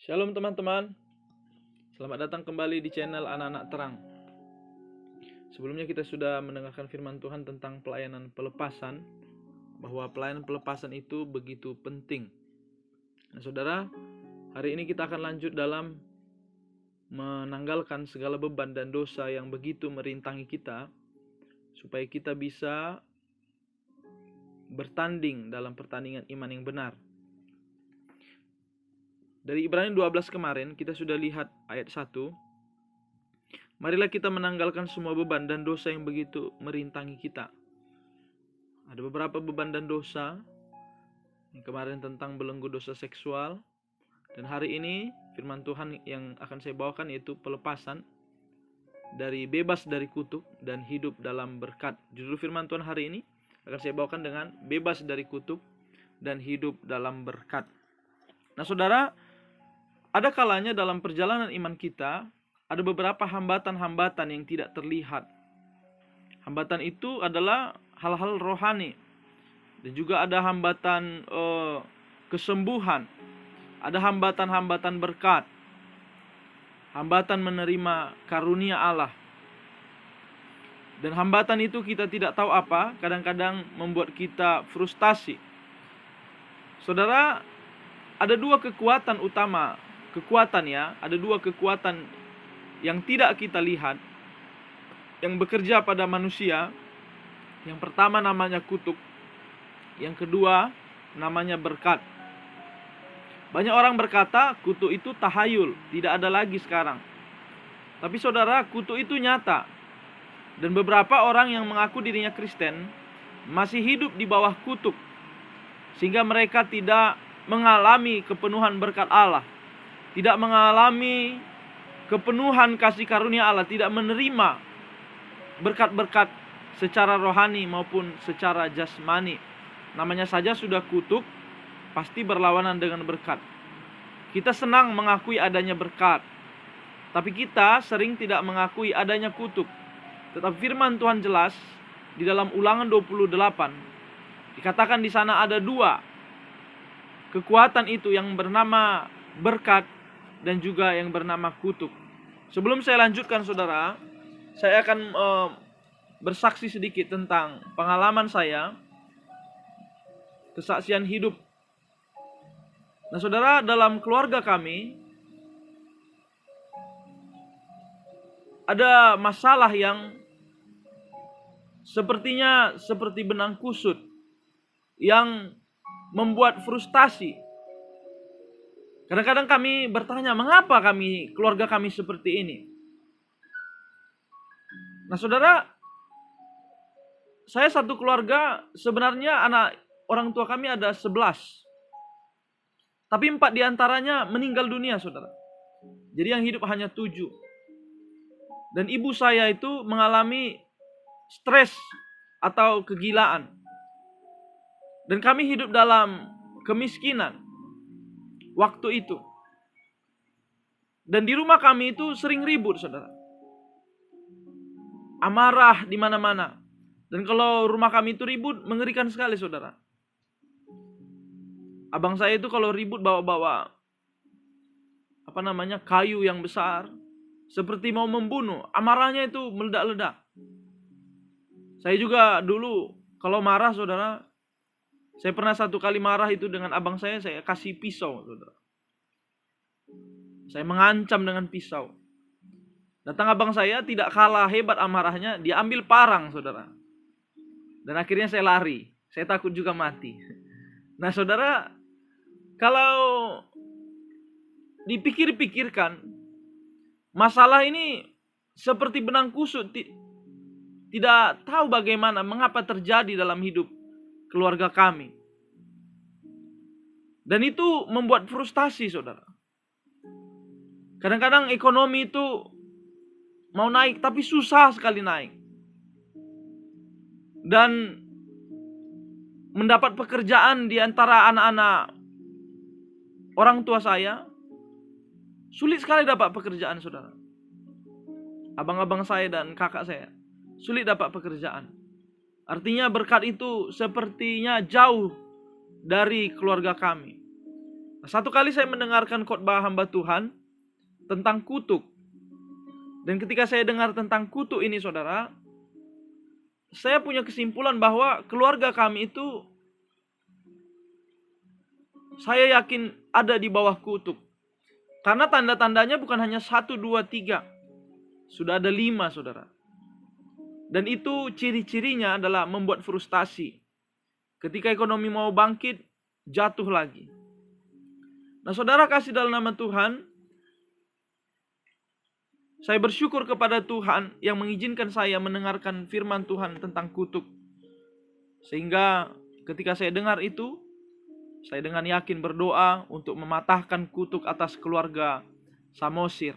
Shalom teman-teman, selamat datang kembali di channel Anak-Anak Terang. Sebelumnya kita sudah mendengarkan firman Tuhan tentang pelayanan pelepasan, bahwa pelayanan pelepasan itu begitu penting. Nah saudara, hari ini kita akan lanjut dalam menanggalkan segala beban dan dosa yang begitu merintangi kita, supaya kita bisa bertanding dalam pertandingan iman yang benar. Dari Ibrani 12 kemarin kita sudah lihat ayat 1. Marilah kita menanggalkan semua beban dan dosa yang begitu merintangi kita. Ada beberapa beban dan dosa. Yang kemarin tentang belenggu dosa seksual. Dan hari ini firman Tuhan yang akan saya bawakan yaitu pelepasan dari bebas dari kutuk dan hidup dalam berkat. Judul firman Tuhan hari ini akan saya bawakan dengan bebas dari kutuk dan hidup dalam berkat. Nah saudara, ada kalanya dalam perjalanan iman kita, ada beberapa hambatan-hambatan yang tidak terlihat. Hambatan itu adalah hal-hal rohani. Dan juga ada hambatan kesembuhan. Ada hambatan-hambatan berkat. Hambatan menerima karunia Allah. Dan hambatan itu kita tidak tahu apa, kadang-kadang membuat kita frustasi. Saudara, ada dua kekuatan utama. Ada dua kekuatan yang tidak kita lihat yang bekerja pada manusia. Yang pertama namanya kutuk, yang kedua namanya berkat. Banyak orang berkata kutuk itu tahayul, tidak ada lagi sekarang. Tapi saudara, kutuk itu nyata. Dan beberapa orang yang mengaku dirinya Kristen masih hidup di bawah kutuk, sehingga mereka tidak mengalami kepenuhan berkat Allah, tidak mengalami kepenuhan kasih karunia Allah, tidak menerima berkat-berkat secara rohani maupun secara jasmani. Namanya saja sudah kutuk, pasti berlawanan dengan berkat. Kita senang mengakui adanya berkat, tapi kita sering tidak mengakui adanya kutuk. Tetapi firman Tuhan jelas di dalam Ulangan 28, dikatakan di sana ada dua kekuatan itu yang bernama berkat dan juga yang bernama kutuk. Sebelum saya lanjutkan saudara, saya akan bersaksi sedikit tentang pengalaman saya, kesaksian hidup. Nah saudara, dalam keluarga kami ada masalah yang sepertinya seperti benang kusut yang membuat frustasi. Kadang-kadang kami bertanya, mengapa keluarga kami seperti ini? Nah saudara, saya satu keluarga, sebenarnya anak orang tua kami ada 11. Tapi 4 diantaranya meninggal dunia saudara. Jadi yang hidup hanya 7. Dan ibu saya itu mengalami stres atau kegilaan. Dan kami hidup dalam kemiskinan waktu itu. Dan di rumah kami itu sering ribut saudara. Amarah di mana-mana. Dan kalau rumah kami itu ribut, mengerikan sekali saudara. Abang saya itu kalau ribut bawa-bawa kayu yang besar, seperti mau membunuh. Amarahnya itu meledak-ledak. Saya juga dulu kalau marah saudara, saya pernah satu kali marah itu dengan abang saya kasih pisau saudara. Saya mengancam dengan pisau. Datang abang saya, tidak kalah hebat amarahnya, dia ambil parang saudara. Dan akhirnya saya lari. Saya takut juga mati. Nah saudara, kalau dipikir-pikirkan, masalah ini seperti benang kusut. Tidak tahu bagaimana, mengapa terjadi dalam hidup keluarga kami. Dan itu membuat frustasi saudara. Kadang-kadang ekonomi itu mau naik tapi susah sekali naik. Dan mendapat pekerjaan di antara anak-anak orang tua saya, sulit sekali dapat pekerjaan saudara. Abang-abang saya dan kakak saya sulit dapat pekerjaan. Artinya berkat itu sepertinya jauh dari keluarga kami. Satu kali saya mendengarkan khotbah hamba Tuhan tentang kutuk. Dan ketika saya dengar tentang kutuk ini, saudara, saya punya kesimpulan bahwa keluarga kami itu, saya yakin ada di bawah kutuk. Karena tanda-tandanya bukan hanya 1, 2, 3. Sudah ada 5, saudara. Dan itu ciri-cirinya adalah membuat frustasi. Ketika ekonomi mau bangkit, jatuh lagi. Nah, saudara kasih dalam nama Tuhan, saya bersyukur kepada Tuhan yang mengizinkan saya mendengarkan firman Tuhan tentang kutuk. Sehingga ketika saya dengar itu, saya dengan yakin berdoa untuk mematahkan kutuk atas keluarga Samosir.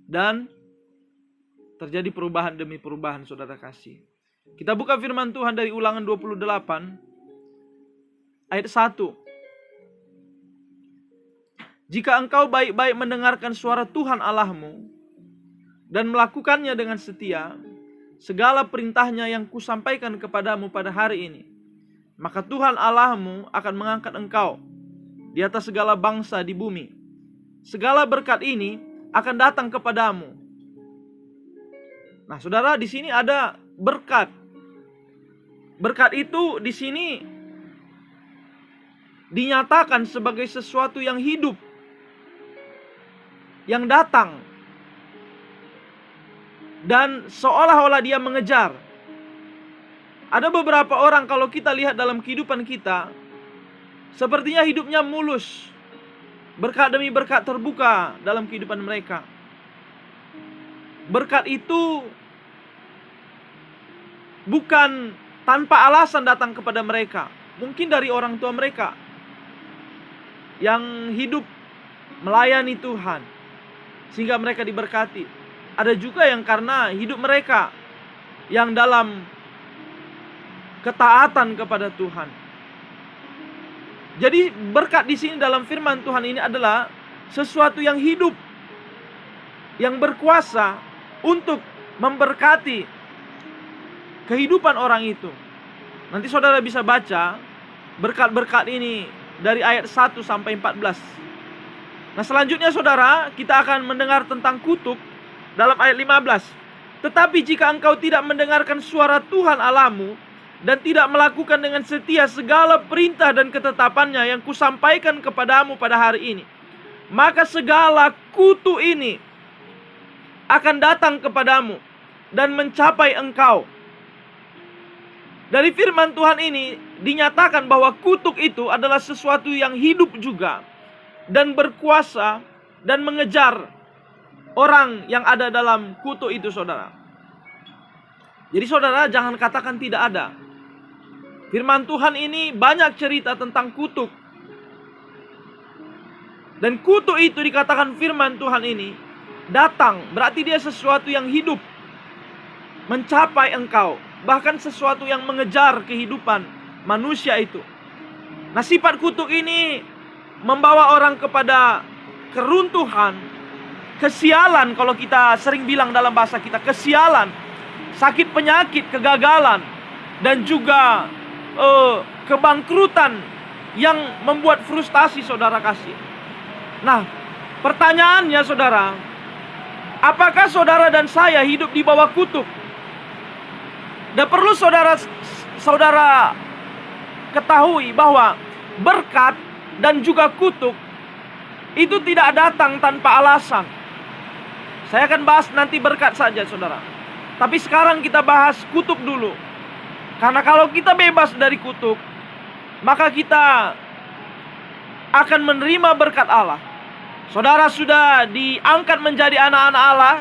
Dan terjadi perubahan demi perubahan, saudara kasih. Kita buka firman Tuhan dari Ulangan 28 ayat 1. Jika engkau baik-baik mendengarkan suara Tuhan Allahmu dan melakukannya dengan setia, segala perintahnya yang kusampaikan kepadamu pada hari ini, maka Tuhan Allahmu akan mengangkat engkau di atas segala bangsa di bumi. Segala berkat ini akan datang kepadamu. Nah, saudara, di sini ada berkat. Berkat itu di sini dinyatakan sebagai sesuatu yang hidup, yang datang, dan seolah-olah dia mengejar. Ada beberapa orang kalau kita lihat dalam kehidupan kita, sepertinya hidupnya mulus, berkat demi berkat terbuka dalam kehidupan mereka. Berkat itu bukan tanpa alasan datang kepada mereka. Mungkin dari orang tua mereka yang hidup melayani Tuhan sehingga mereka diberkati. Ada juga yang karena hidup mereka yang dalam ketaatan kepada Tuhan. Jadi berkat di sini dalam firman Tuhan ini adalah sesuatu yang hidup, yang berkuasa untuk memberkati kehidupan orang itu. Nanti saudara bisa baca berkat-berkat ini dari ayat 1 sampai 14. Nah, selanjutnya saudara, kita akan mendengar tentang kutuk dalam ayat 15. Tetapi jika engkau tidak mendengarkan suara Tuhan Allahmu dan tidak melakukan dengan setia segala perintah dan ketetapannya yang kusampaikan kepadamu pada hari ini, maka segala kutuk ini akan datang kepadamu dan mencapai engkau. Dari firman Tuhan ini dinyatakan bahwa kutuk itu adalah sesuatu yang hidup juga dan berkuasa dan mengejar orang yang ada dalam kutuk itu, saudara. Jadi saudara jangan katakan tidak ada. Firman Tuhan ini banyak cerita tentang kutuk. Dan kutuk itu dikatakan firman Tuhan ini datang, berarti dia sesuatu yang hidup, mencapai engkau, bahkan sesuatu yang mengejar kehidupan manusia itu. Nah, sifat kutuk ini membawa orang kepada keruntuhan, kesialan, kalau kita sering bilang dalam bahasa kita, kesialan, sakit penyakit, kegagalan, dan juga kebangkrutan yang membuat frustasi, saudara kasih. Nah, pertanyaannya saudara, apakah saudara dan saya hidup di bawah kutuk? Dan perlu saudara ketahui bahwa berkat dan juga kutuk itu tidak datang tanpa alasan. Saya akan bahas nanti berkat saja, saudara. Tapi sekarang kita bahas kutuk dulu. Karena kalau kita bebas dari kutuk, maka kita akan menerima berkat Allah. Saudara sudah diangkat menjadi anak-anak Allah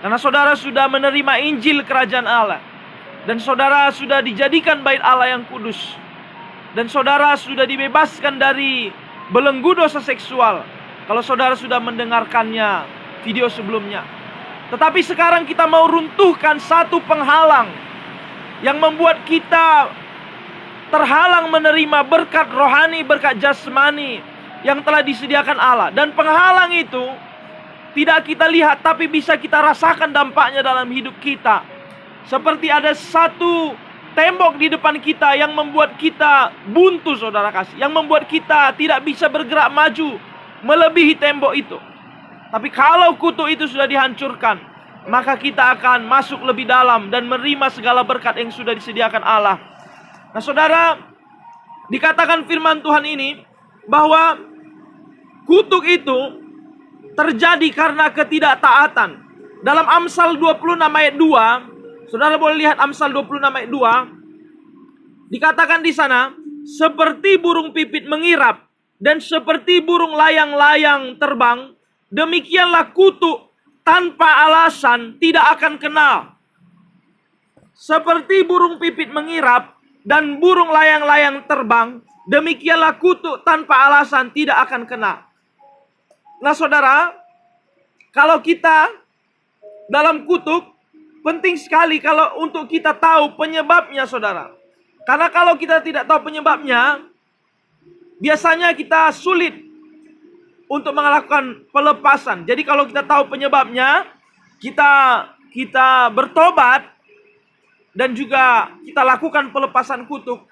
karena saudara sudah menerima Injil Kerajaan Allah. Dan saudara sudah dijadikan bait Allah yang kudus. Dan saudara sudah dibebaskan dari belenggu dosa seksual, kalau saudara sudah mendengarkannya video sebelumnya. Tetapi sekarang kita mau runtuhkan satu penghalang yang membuat kita terhalang menerima berkat rohani, berkat jasmani yang telah disediakan Allah. Dan penghalang itu tidak kita lihat, tapi bisa kita rasakan dampaknya dalam hidup kita. Seperti ada satu tembok di depan kita yang membuat kita buntu, saudara kasih. Yang membuat kita tidak bisa bergerak maju melebihi tembok itu. Tapi kalau kutuk itu sudah dihancurkan, maka kita akan masuk lebih dalam dan menerima segala berkat yang sudah disediakan Allah. Nah saudara, dikatakan firman Tuhan ini bahwa kutuk itu terjadi karena ketidaktaatan. Dalam Amsal 26 ayat 2, saudara boleh lihat Amsal 26 ayat 2, dikatakan di sana, seperti burung pipit mengirap dan seperti burung layang-layang terbang, demikianlah kutuk tanpa alasan tidak akan kenal. Seperti burung pipit mengirap dan burung layang-layang terbang, demikianlah kutuk tanpa alasan tidak akan kenal. Nah saudara, kalau kita dalam kutuk, penting sekali kalau untuk kita tahu penyebabnya saudara. Karena kalau kita tidak tahu penyebabnya, biasanya kita sulit untuk melakukan pelepasan. Jadi kalau kita tahu penyebabnya, kita bertobat dan juga kita lakukan pelepasan kutuk,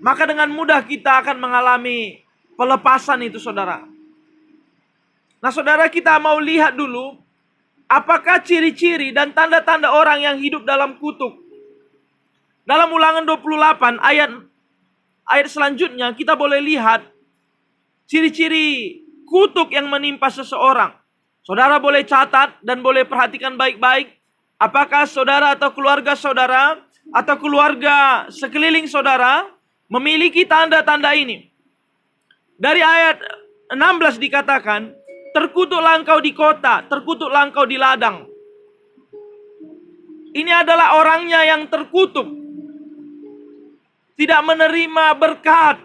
maka dengan mudah kita akan mengalami pelepasan itu saudara. Nah saudara, kita mau lihat dulu apakah ciri-ciri dan tanda-tanda orang yang hidup dalam kutuk. Dalam Ulangan 28 ayat selanjutnya kita boleh lihat ciri-ciri kutuk yang menimpa seseorang. Saudara boleh catat dan boleh perhatikan baik-baik. Apakah saudara atau keluarga saudara atau keluarga sekeliling saudara memiliki tanda-tanda ini. Dari ayat 16 dikatakan, terkutuklah engkau di kota, terkutuklah engkau di ladang. Ini adalah orangnya yang terkutuk. Tidak menerima berkat,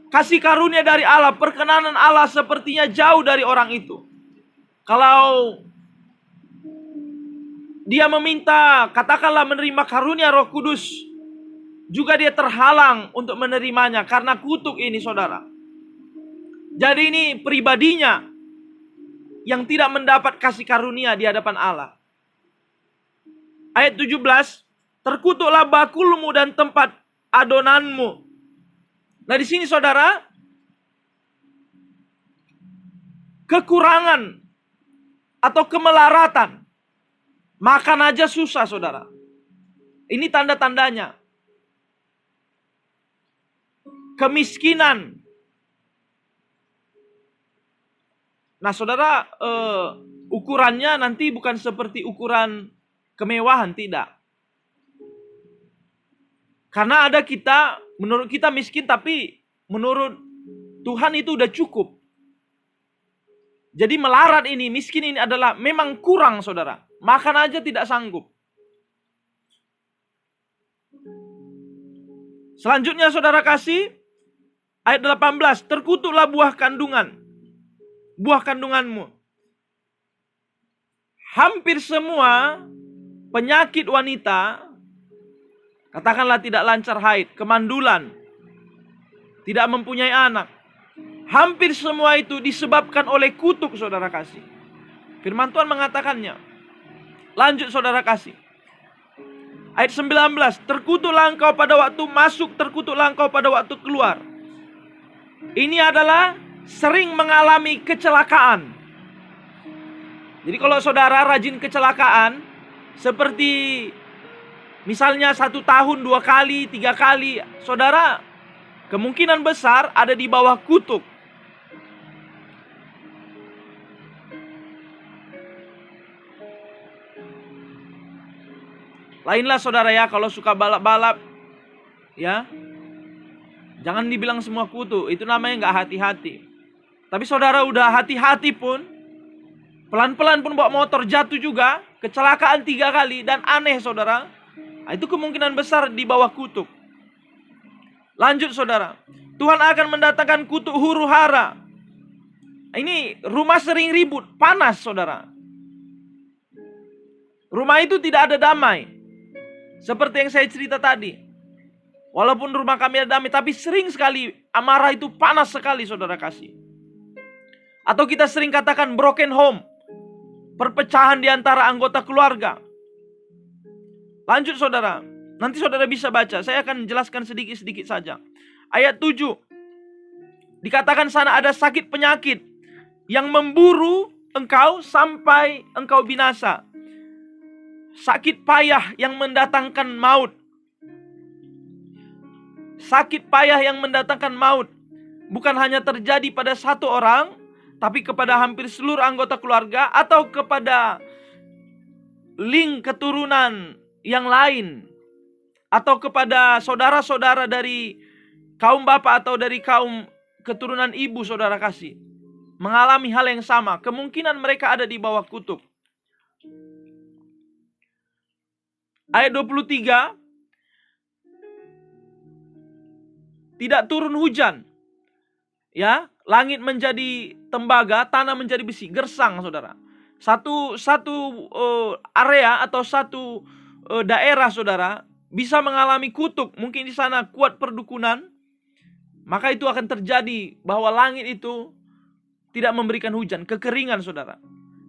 kasih karunia dari Allah, perkenanan Allah sepertinya jauh dari orang itu. Kalau dia meminta, katakanlah menerima karunia Roh Kudus, juga dia terhalang untuk menerimanya karena kutuk ini saudara. Jadi ini pribadinya yang tidak mendapat kasih karunia di hadapan Allah. Ayat 17, terkutuklah bakulmu dan tempat adonanmu. Nah di sini saudara, kekurangan atau kemelaratan, makan aja susah saudara. Ini tanda-tandanya. Kemiskinan. Nah saudara, ukurannya nanti bukan seperti ukuran kemewahan, tidak. Karena ada kita, menurut kita miskin, tapi menurut Tuhan itu udah cukup. Jadi melarat ini, miskin ini adalah memang kurang saudara. Makan aja tidak sanggup. Selanjutnya saudara kasih, ayat 18, terkutuklah buah kandungan. Buah kandunganmu. Hampir semua penyakit wanita, katakanlah tidak lancar haid, kemandulan, tidak mempunyai anak, hampir semua itu disebabkan oleh kutuk saudara kasih. Firman Tuhan mengatakannya. Lanjut saudara kasih. Ayat 19, terkutuklah engkau pada waktu masuk, terkutuklah engkau pada waktu keluar. Ini adalah sering mengalami kecelakaan. Jadi kalau saudara rajin kecelakaan, seperti misalnya 1 tahun 2 kali, 3 kali, saudara kemungkinan besar ada di bawah kutuk. Lainlah saudara ya, kalau suka balap-balap, ya jangan dibilang semua kutuk, itu namanya nggak hati-hati. Tapi saudara udah hati-hati pun, pelan-pelan pun bawa motor jatuh juga, kecelakaan 3 kali dan aneh saudara, nah, itu kemungkinan besar di bawah kutuk. Lanjut saudara, Tuhan akan mendatangkan kutuk huru hara. Ini rumah sering ribut, panas saudara. Rumah itu tidak ada damai. Seperti yang saya cerita tadi. Walaupun rumah kami ada damai, tapi sering sekali amarah itu panas sekali saudara kasih. Atau kita sering katakan broken home, perpecahan di antara anggota keluarga. Lanjut saudara, Nanti saudara bisa baca, saya akan jelaskan sedikit-sedikit saja. Ayat 7, dikatakan sana ada sakit penyakit yang memburu engkau sampai engkau binasa. Sakit payah yang mendatangkan maut. Sakit payah yang mendatangkan maut bukan hanya terjadi pada satu orang, tapi kepada hampir seluruh anggota keluarga atau kepada link keturunan yang lain, atau kepada saudara-saudara dari kaum bapak atau dari kaum keturunan ibu saudara kasih, mengalami hal yang sama. Kemungkinan mereka ada di bawah kutuk. Ayat 23, tidak turun hujan. Ya, langit menjadi tembaga, tanah menjadi besi, gersang saudara. Satu area atau satu daerah saudara bisa mengalami kutuk, mungkin di sana kuat perdukunan, maka itu akan terjadi bahwa langit itu tidak memberikan hujan, kekeringan saudara.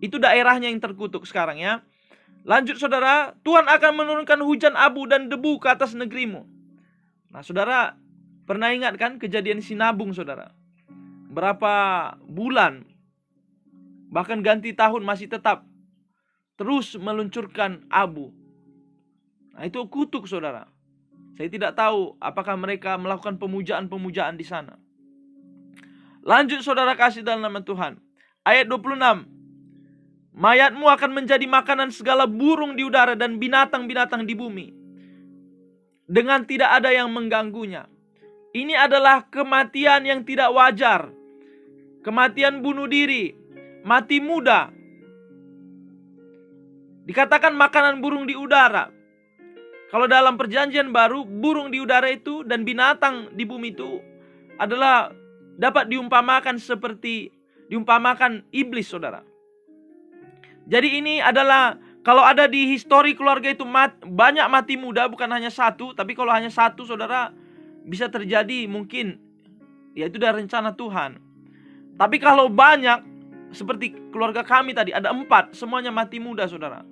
Itu daerahnya yang terkutuk sekarang ya. Lanjut saudara, Tuhan akan menurunkan hujan abu dan debu ke atas negerimu. Nah saudara, pernah ingat kan kejadian Sinabung saudara? Berapa bulan, bahkan ganti tahun masih tetap terus meluncurkan abu. Nah itu kutuk saudara. Saya tidak tahu apakah mereka melakukan pemujaan-pemujaan di sana. Lanjut saudara kasih dalam nama Tuhan. Ayat 26. Mayatmu akan menjadi makanan segala burung di udara dan binatang-binatang di bumi, dengan tidak ada yang mengganggunya. Ini adalah kematian yang tidak wajar. Kematian bunuh diri, mati muda. Dikatakan makanan burung di udara. Kalau dalam perjanjian baru, burung di udara itu dan binatang di bumi itu adalah dapat diumpamakan seperti diumpamakan iblis saudara. Jadi ini adalah, kalau ada di histori keluarga itu banyak mati muda, bukan hanya satu. Tapi kalau hanya satu saudara, bisa terjadi mungkin, ya itu dari rencana Tuhan. Tapi kalau banyak, seperti keluarga kami tadi, ada 4, semuanya mati muda saudara.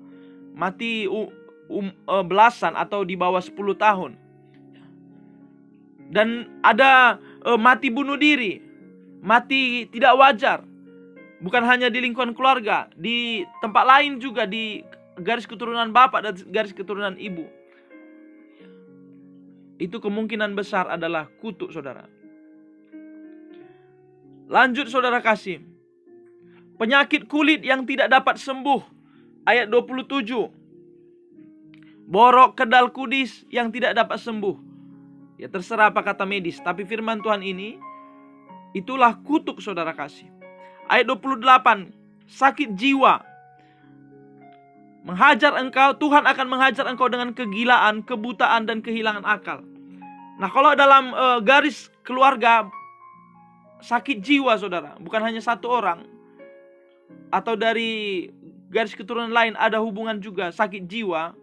Mati belasan atau di bawah 10 tahun. Dan ada mati bunuh diri, mati tidak wajar. Bukan hanya di lingkungan keluarga, di tempat lain juga, di garis keturunan bapak dan garis keturunan ibu. Itu kemungkinan besar adalah kutuk saudara. Lanjut saudara kasih. Penyakit kulit yang tidak dapat sembuh. Ayat 27. Borok kedal kudis yang tidak dapat sembuh. Ya terserah apa kata medis, tapi firman Tuhan ini, itulah kutuk saudara kasih. Ayat 28. Sakit jiwa. Menghajar engkau, Tuhan akan menghajar engkau dengan kegilaan, kebutaan, dan kehilangan akal. Nah kalau dalam garis keluarga, sakit jiwa saudara, bukan hanya satu orang, atau dari garis keturunan lain ada hubungan juga sakit jiwa,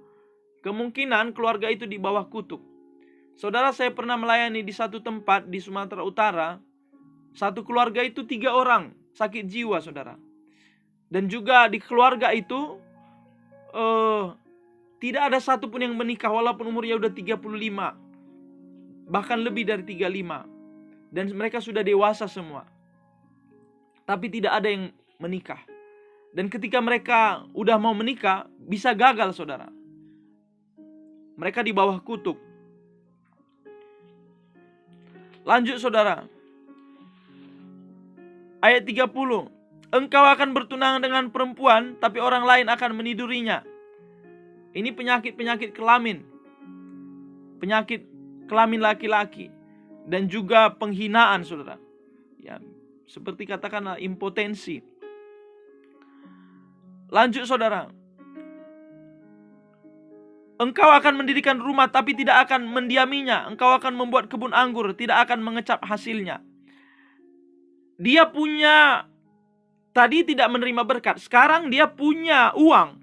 kemungkinan keluarga itu di bawah kutuk. Saudara, saya pernah melayani di satu tempat di Sumatera Utara. Satu keluarga itu 3 orang sakit jiwa saudara. Dan juga di keluarga itu tidak ada satupun yang menikah walaupun umurnya udah 35, bahkan lebih dari 35. Dan mereka sudah dewasa semua, tapi tidak ada yang menikah. Dan ketika mereka udah mau menikah, bisa gagal saudara. Mereka di bawah kutuk. Lanjut saudara. Ayat 30. Engkau akan bertunangan dengan perempuan, tapi orang lain akan menidurinya. Ini penyakit-penyakit kelamin. Penyakit kelamin laki-laki. Dan juga penghinaan saudara. Ya, seperti katakanlah impotensi. Lanjut saudara. Engkau akan mendirikan rumah tapi tidak akan mendiaminya. Engkau akan membuat kebun anggur, tidak akan mengecap hasilnya. Dia punya, tadi tidak menerima berkat, sekarang dia punya uang,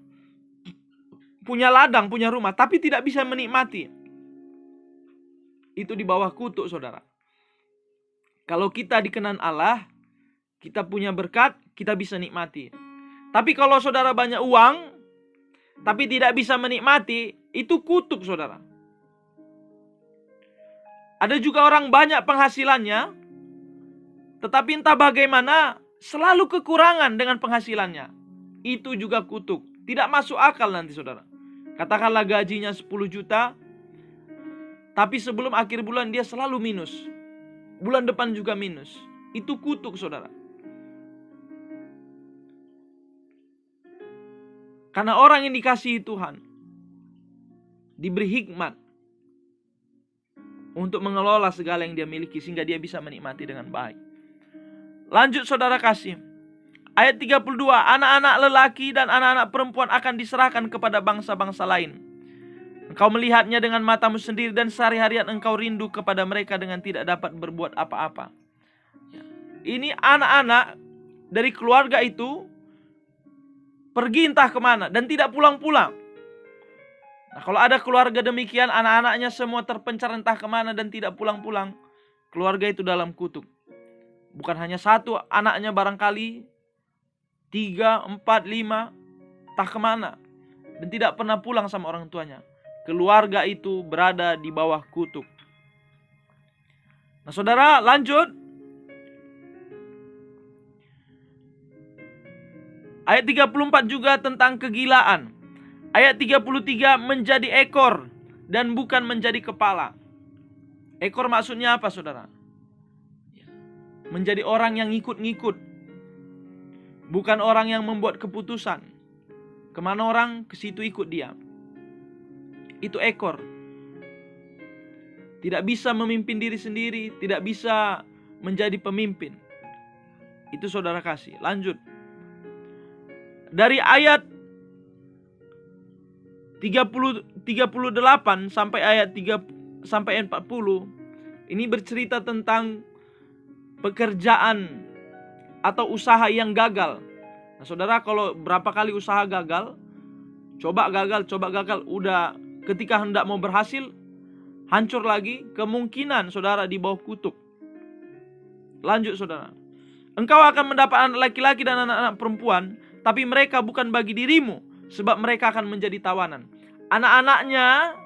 punya ladang, punya rumah, tapi tidak bisa menikmati. Itu di bawah kutuk saudara. Kalau kita dikenan Allah, kita punya berkat, kita bisa nikmati. Tapi kalau saudara banyak uang, tapi tidak bisa menikmati, itu kutuk saudara. Ada juga orang banyak penghasilannya, tetapi entah bagaimana selalu kekurangan dengan penghasilannya. Itu juga kutuk. Tidak masuk akal nanti saudara. Katakanlah gajinya 10 juta, tapi sebelum akhir bulan dia selalu minus. Bulan depan juga minus. Itu kutuk saudara. Karena orang yang dikasihi Tuhan diberi hikmat untuk mengelola segala yang dia miliki sehingga dia bisa menikmati dengan baik. Lanjut saudara kasih. Ayat 32, anak-anak lelaki dan anak-anak perempuan akan diserahkan kepada bangsa-bangsa lain. Engkau melihatnya dengan matamu sendiri dan sehari-harian engkau rindu kepada mereka dengan tidak dapat berbuat apa-apa. Ini anak-anak dari keluarga itu pergi entah kemana dan tidak pulang-pulang. Nah, kalau ada keluarga demikian, anak-anaknya semua terpencar entah kemana dan tidak pulang-pulang, keluarga itu dalam kutuk. Bukan hanya satu anaknya, barangkali 3, 4, 5, entah kemana, dan tidak pernah pulang sama orang tuanya. Keluarga itu berada di bawah kutuk. Nah saudara, lanjut. Ayat 34 juga tentang kegilaan. Ayat 33, menjadi ekor dan bukan menjadi kepala. Ekor maksudnya apa saudara? Menjadi orang yang ngikut-ngikut, bukan orang yang membuat keputusan. Kemana orang, ke situ ikut dia. Itu ekor. Tidak bisa memimpin diri sendiri, tidak bisa menjadi pemimpin. Itu saudara kasih. Lanjut. Dari ayat 38 sampai ayat 40, ini bercerita tentang pekerjaan atau usaha yang gagal. Nah, saudara, kalau berapa kali usaha gagal, coba gagal, udah ketika hendak mau berhasil, hancur lagi, kemungkinan saudara di bawah kutuk. Lanjut saudara. Engkau akan mendapat anak laki-laki dan anak-anak perempuan, tapi mereka bukan bagi dirimu, sebab mereka akan menjadi tawanan. Anak-anaknya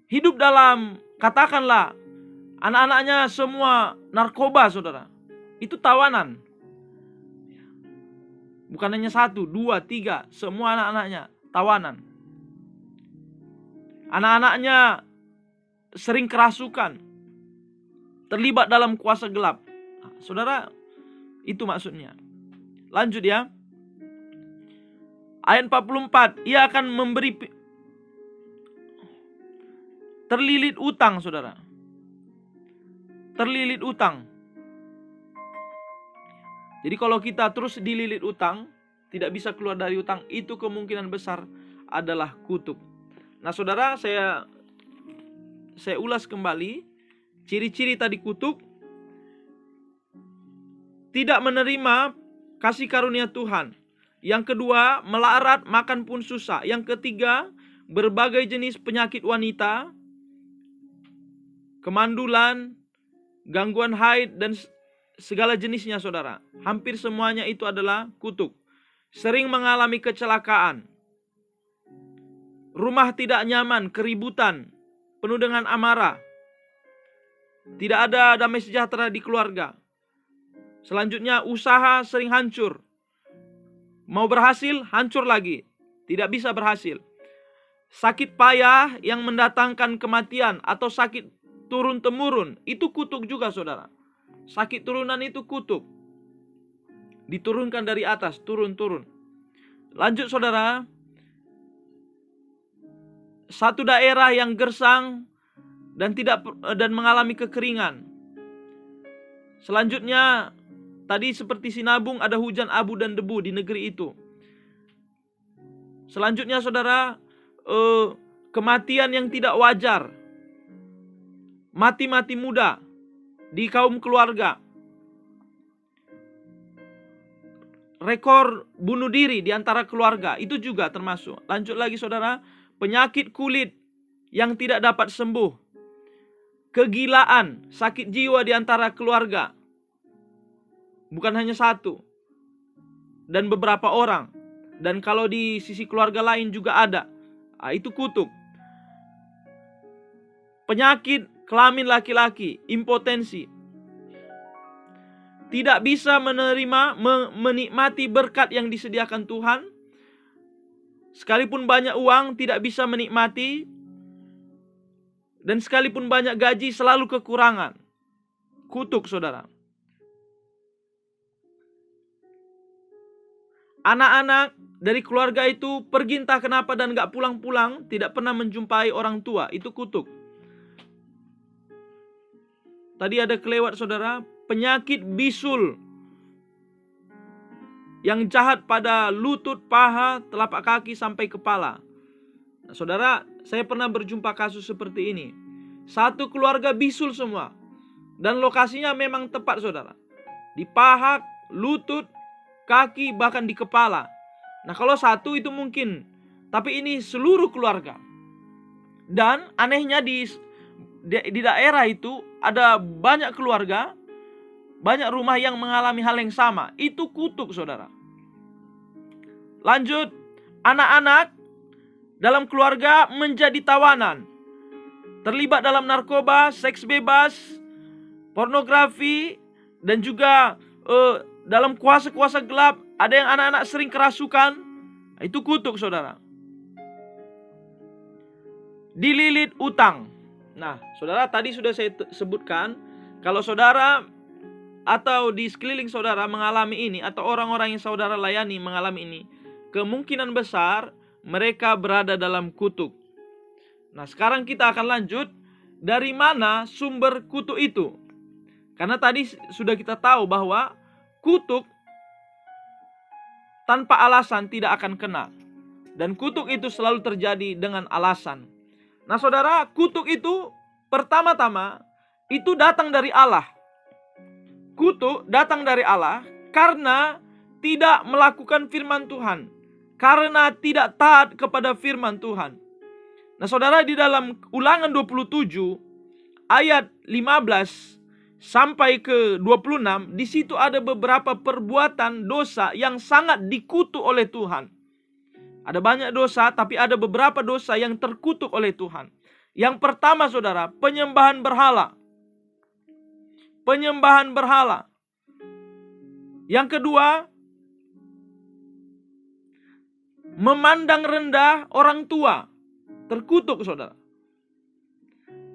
hidup dalam, katakanlah, anak-anaknya semua narkoba saudara. Itu tawanan. Bukan hanya 1, 2, 3, semua anak-anaknya tawanan. Anak-anaknya sering kerasukan, terlibat dalam kuasa gelap. Nah, saudara, itu maksudnya. Lanjut ya. Ayat 44, ia akan memberi terlilit utang saudara. Terlilit utang. Jadi kalau kita terus dililit utang, tidak bisa keluar dari utang, itu kemungkinan besar adalah kutuk. Nah saudara, saya ulas kembali. Ciri-ciri tadi kutuk: tidak menerima kasih karunia Tuhan. Yang kedua, melarat, makan pun susah. Yang ketiga, berbagai jenis penyakit wanita, kemandulan, gangguan haid, dan segala jenisnya saudara. Hampir semuanya itu adalah kutuk. Sering mengalami kecelakaan, rumah tidak nyaman, keributan, penuh dengan amarah, tidak ada damai sejahtera di keluarga. Selanjutnya, usaha sering hancur. Mau berhasil, hancur lagi, tidak bisa berhasil. Sakit payah yang mendatangkan kematian atau sakit turun-temurun, itu kutuk juga saudara. Sakit turunan itu kutuk. Diturunkan dari atas, turun-turun. Lanjut saudara. Satu daerah yang gersang dan mengalami kekeringan. Selanjutnya, tadi seperti sinabung, ada hujan abu dan debu di negeri itu. Selanjutnya saudara, kematian yang tidak wajar. Mati-mati muda di kaum keluarga. Rekor bunuh diri di antara keluarga, itu juga termasuk. Lanjut lagi saudara, penyakit kulit yang tidak dapat sembuh. Kegilaan, sakit jiwa di antara keluarga. Bukan hanya satu dan beberapa orang. Dan kalau di sisi keluarga lain juga ada. Itu kutuk. penyakit kelamin laki-laki, impotensi. Tidak bisa menikmati berkat yang disediakan Tuhan. Sekalipun banyak uang, tidak bisa menikmati. Dan sekalipun banyak gaji, selalu kekurangan. Kutuk, saudara. Anak-anak dari keluarga itu pergi entah kenapa dan gak pulang-pulang, tidak pernah menjumpai orang tua. Itu kutuk. Tadi ada kelewat, saudara. Penyakit bisul yang jahat pada lutut, paha, telapak kaki sampai kepala. Nah, saudara, saya pernah berjumpa kasus seperti ini. Satu keluarga bisul semua. Dan lokasinya memang tepat, saudara. Di paha, lutut, kaki, bahkan di kepala. Nah, kalau satu itu mungkin. Tapi ini seluruh keluarga. Dan anehnya di daerah itu ada banyak keluarga, banyak rumah yang mengalami hal yang sama. Itu kutuk, saudara. Lanjut, anak-anak dalam keluarga menjadi tawanan, terlibat dalam narkoba, seks bebas, pornografi, dan juga dalam kuasa-kuasa gelap. Ada yang anak-anak sering kerasukan. Itu kutuk, saudara. Dililit utang. Nah, saudara, tadi sudah saya sebutkan, kalau saudara atau di sekeliling saudara mengalami ini, atau orang-orang yang saudara layani mengalami ini, kemungkinan besar mereka berada dalam kutuk. Nah, sekarang kita akan lanjut, dari mana sumber kutuk itu? Karena tadi sudah kita tahu bahwa kutuk tanpa alasan tidak akan kena. Dan kutuk itu selalu terjadi dengan alasan. Nah, saudara, kutuk itu pertama-tama itu datang dari Allah. Kutuk datang dari Allah karena tidak melakukan firman Tuhan. Karena tidak taat kepada firman Tuhan. Nah, saudara, di dalam Ulangan 27 ayat 15 sampai ke 26, di situ ada beberapa perbuatan dosa yang sangat dikutuk oleh Tuhan. Ada banyak dosa, tapi ada beberapa dosa yang terkutuk oleh Tuhan. Yang pertama, saudara, penyembahan berhala. Penyembahan berhala. Yang kedua, memandang rendah orang tua. Terkutuk, saudara.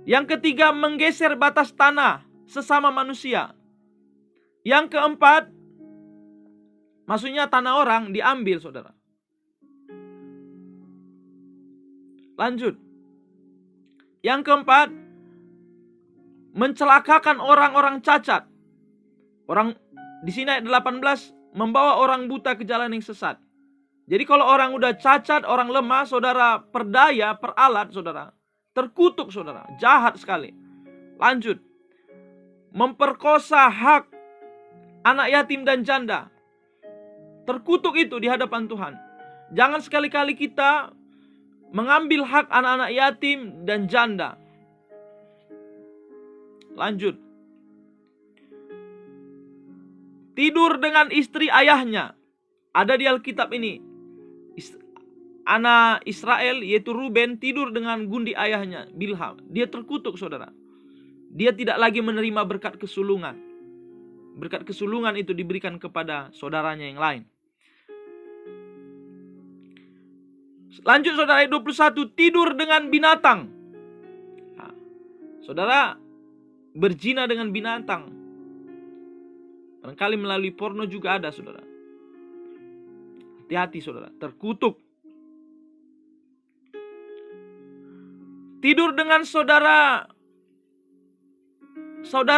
Yang ketiga, menggeser batas tanah sesama manusia. Yang keempat, maksudnya tanah orang diambil, saudara. Lanjut. Yang keempat, mencelakakan orang-orang cacat. Orang di sini ayat 18, membawa orang buta ke jalan yang sesat. Jadi kalau orang udah cacat, orang lemah, saudara, perdaya, peralat, saudara, terkutuk, saudara, jahat sekali. Lanjut. Memperkosa hak anak yatim dan janda. Terkutuk itu di hadapan Tuhan. Jangan sekali-kali kita mengambil hak anak-anak yatim dan janda. Lanjut. Tidur dengan istri ayahnya. Ada di Alkitab ini. Anak Israel yaitu Ruben tidur dengan gundi ayahnya Bilha. Dia terkutuk, saudara. Dia tidak lagi menerima berkat kesulungan. Berkat kesulungan itu diberikan kepada saudaranya yang lain. Lanjut, saudara, ayat 21. Tidur dengan binatang. Nah, saudara, berzina dengan binatang. Barangkali melalui porno juga ada, saudara. Hati-hati, saudara, terkutuk. Tidur dengan saudara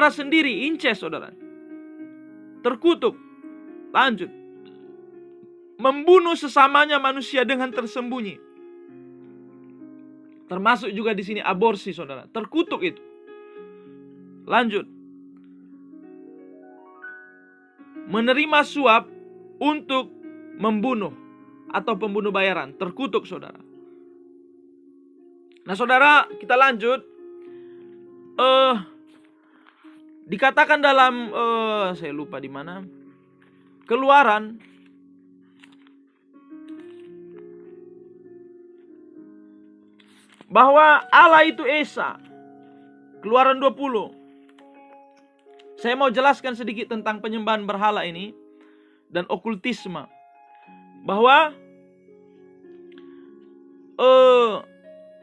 sendiri, incest, saudara. Terkutuk. Lanjut. Membunuh sesamanya manusia dengan tersembunyi. Termasuk juga di sini aborsi, saudara. Terkutuk itu. Lanjut. Menerima suap untuk membunuh atau pembunuh bayaran. Terkutuk, saudara. Nah, saudara, kita lanjut. Dikatakan dalam saya lupa di mana. Keluaran bahwa Allah itu Esa. Keluaran 20. Saya mau jelaskan sedikit tentang penyembahan berhala ini dan okultisme. Bahwa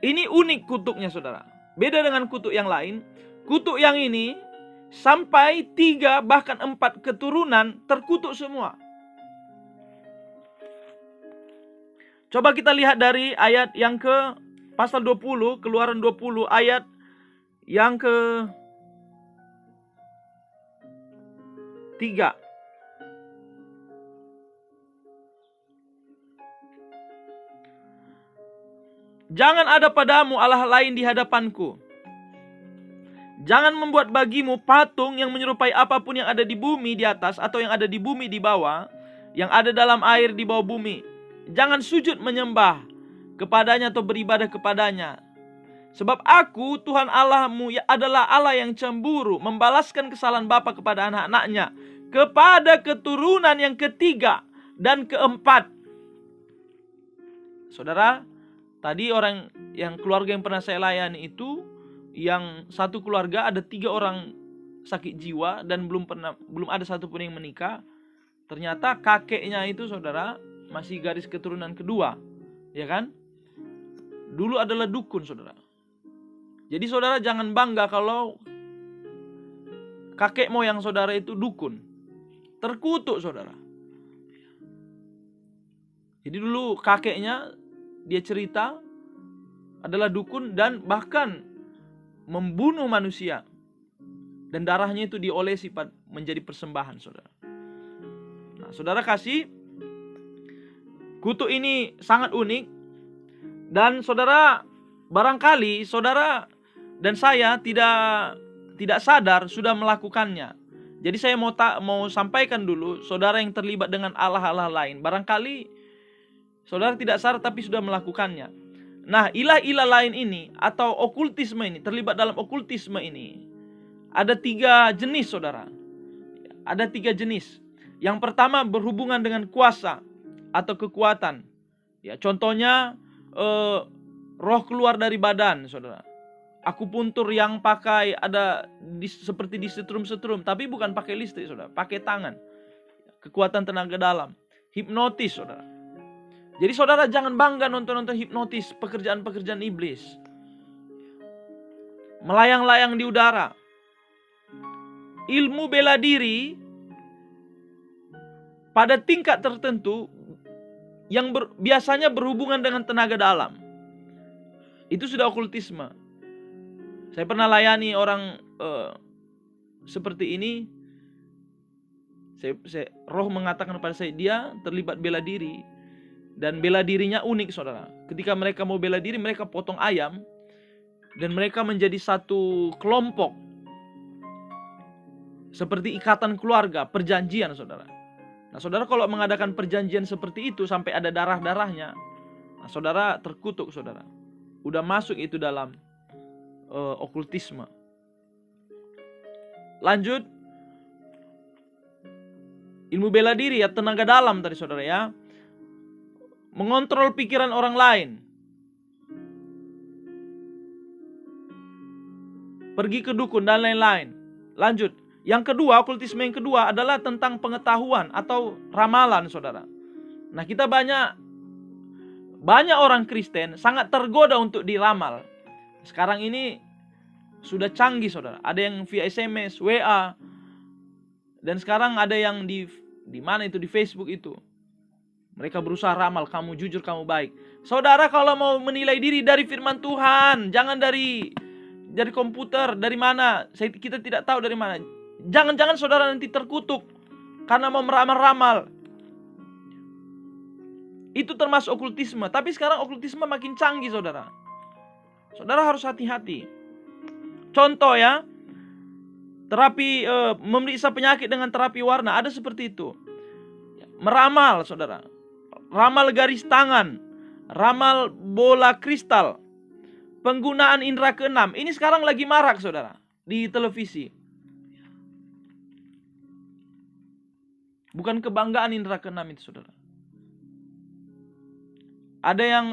ini unik kutuknya, saudara. Beda dengan kutuk yang lain. Kutuk yang ini sampai 3 bahkan 4 keturunan terkutuk semua. Coba kita lihat dari ayat yang ke pasal 20, Keluaran 20 ayat yang ke 3. Jangan ada padamu Allah lain di hadapanku. Jangan membuat bagimu patung yang menyerupai apapun yang ada di bumi di atas atau yang ada di bumi di bawah, yang ada dalam air di bawah bumi. Jangan sujud menyembah kepadanya atau beribadah kepadanya. Sebab aku, Tuhan Allahmu, adalah Allah yang cemburu, membalaskan kesalahan bapa kepada anak-anaknya, kepada keturunan yang ketiga dan keempat. Saudara, tadi orang yang keluarga yang pernah saya layani itu, yang satu keluarga ada 3 orang sakit jiwa dan belum ada satupun yang menikah. Ternyata kakeknya itu, saudara, masih garis keturunan kedua, ya kan? Dulu adalah dukun, saudara. Jadi saudara jangan bangga kalau kakek moyang saudara itu dukun. Terkutuk, saudara. Jadi dulu kakeknya, dia cerita, adalah dukun dan bahkan membunuh manusia. Dan darahnya itu diolesi menjadi persembahan, saudara. Nah, saudara kasih, kutuk ini sangat unik. Dan saudara, barangkali saudara dan saya tidak sadar sudah melakukannya. Jadi saya mau sampaikan dulu, saudara yang terlibat dengan Allah-Allah lain, barangkali saudara tidak sadar tapi sudah melakukannya. Nah, ilah-ilah lain ini atau okultisme ini, terlibat dalam okultisme ini, ada 3 jenis, saudara. Ada 3 jenis. Yang pertama berhubungan dengan kuasa atau kekuatan. Ya, contohnya roh keluar dari badan, saudara. Akupuntur yang pakai seperti disetrum-setrum, tapi bukan pakai listrik, saudara, pakai tangan. Kekuatan tenaga dalam. Hipnotis, saudara. Jadi saudara jangan bangga nonton-nonton hipnotis, pekerjaan-pekerjaan iblis. Melayang-layang di udara. Ilmu bela diri pada tingkat tertentu yang biasanya berhubungan dengan tenaga dalam. Itu sudah okultisme. Saya pernah layani orang seperti ini. Roh mengatakan kepada saya, dia terlibat bela diri. Dan bela dirinya unik, saudara. Ketika mereka mau bela diri, mereka potong ayam. Dan mereka menjadi satu kelompok. Seperti ikatan keluarga, perjanjian, saudara. Nah, saudara kalau mengadakan perjanjian seperti itu sampai ada darah-darahnya, nah, saudara terkutuk, saudara. Udah masuk itu dalam okultisme. Lanjut. Ilmu bela diri ya, tenaga dalam tadi, saudara ya. Mengontrol pikiran orang lain. Pergi ke dukun dan lain-lain. Lanjut. Yang kedua, okultisme yang kedua adalah tentang pengetahuan atau ramalan, saudara. Nah, kita banyak orang Kristen sangat tergoda untuk diramal. Sekarang ini sudah canggih, saudara. Ada yang via SMS, WA. Dan sekarang ada yang di mana itu, di Facebook itu. Mereka berusaha ramal, kamu jujur, kamu baik. Saudara kalau mau menilai diri dari firman Tuhan, jangan dari komputer, dari mana? Kita tidak tahu dari mana. Jangan-jangan saudara nanti terkutuk karena mau meramal-ramal. Itu termasuk okultisme. Tapi sekarang okultisme makin canggih, saudara. Saudara harus hati-hati. Contoh ya, terapi memeriksa penyakit dengan terapi warna, ada seperti itu. Meramal, saudara. Ramal garis tangan, ramal bola kristal, penggunaan indera keenam. Ini sekarang lagi marak, saudara, di televisi. Bukan kebanggaan indera keenam itu, saudara. Ada yang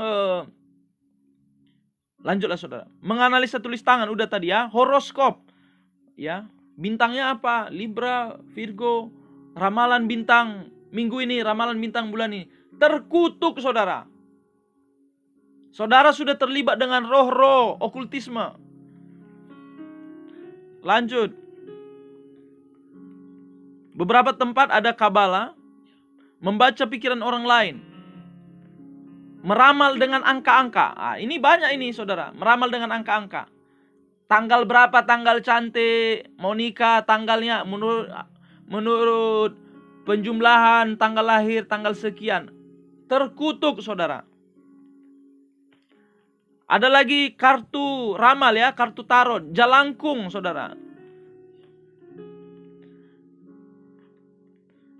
Lanjutlah saudara. Menganalisa tulis tangan udah tadi ya. Horoskop. Ya. Bintangnya apa? Libra, Virgo. Ramalan bintang minggu ini, ramalan bintang bulan ini. Terkutuk saudara. Saudara sudah terlibat dengan roh-roh okultisme. Lanjut. Beberapa tempat ada kabala. Membaca pikiran orang lain. Meramal dengan angka-angka. Ini banyak ini saudara. Meramal dengan angka-angka. Tanggal berapa tanggal cantik. Mau nikah tanggalnya. Menurut penjumlahan tanggal lahir tanggal sekian. Terkutuk saudara. Ada lagi kartu ramal ya. Kartu tarot. Jalangkung saudara.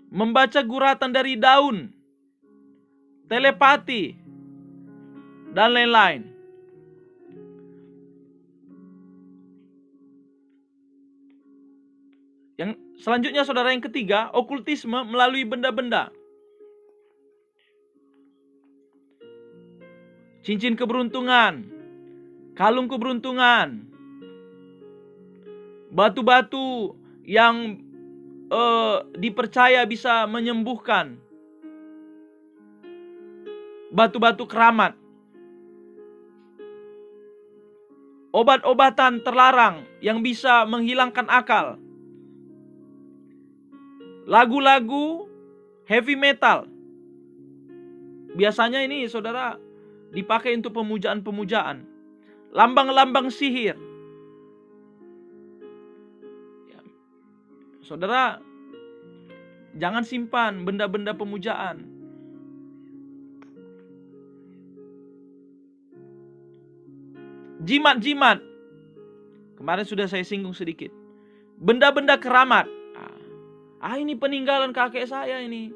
Membaca guratan dari daun. Telepati. Dan lain-lain. Yang selanjutnya saudara yang ketiga, okultisme melalui benda-benda. Cincin keberuntungan, kalung keberuntungan, batu-batu yang dipercaya bisa menyembuhkan, batu-batu keramat. Obat-obatan terlarang yang bisa menghilangkan akal. Lagu-lagu heavy metal. Biasanya ini saudara dipakai untuk pemujaan-pemujaan. Lambang-lambang sihir. Saudara, jangan simpan benda-benda pemujaan. Jimat-jimat. Kemarin sudah saya singgung sedikit. Benda-benda keramat. Ini peninggalan kakek saya ini.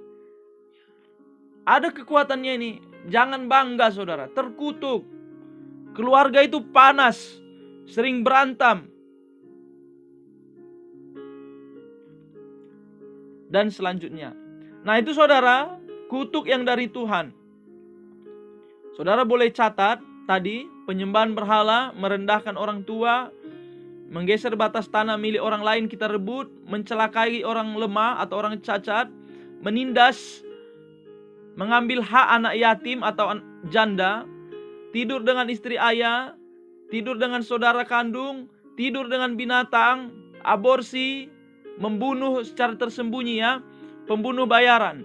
Ada kekuatannya ini. Jangan bangga saudara. Terkutuk. Keluarga itu panas. Sering berantem. Dan selanjutnya. Nah itu saudara. Kutuk yang dari Tuhan. Saudara boleh catat. Tadi penyembahan berhala, merendahkan orang tua, menggeser batas tanah milik orang lain kita rebut, mencelakai orang lemah atau orang cacat, menindas, mengambil hak anak yatim atau janda, tidur dengan istri ayah, tidur dengan saudara kandung, tidur dengan binatang, aborsi, membunuh secara tersembunyi ya, pembunuh bayaran.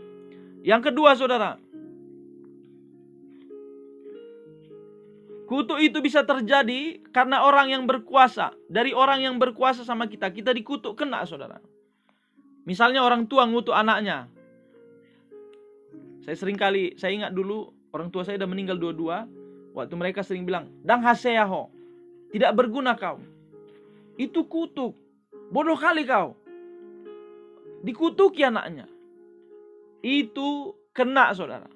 Yang kedua saudara, kutuk itu bisa terjadi karena orang yang berkuasa. Dari orang yang berkuasa sama kita. Kita dikutuk kena saudara. Misalnya orang tua ngutuk anaknya. Saya ingat dulu orang tua saya udah meninggal dua-dua. Waktu mereka sering bilang, "Dang haseaho, tidak berguna kau." Itu kutuk. Bodoh kali kau. Dikutuki anaknya. Itu kena saudara.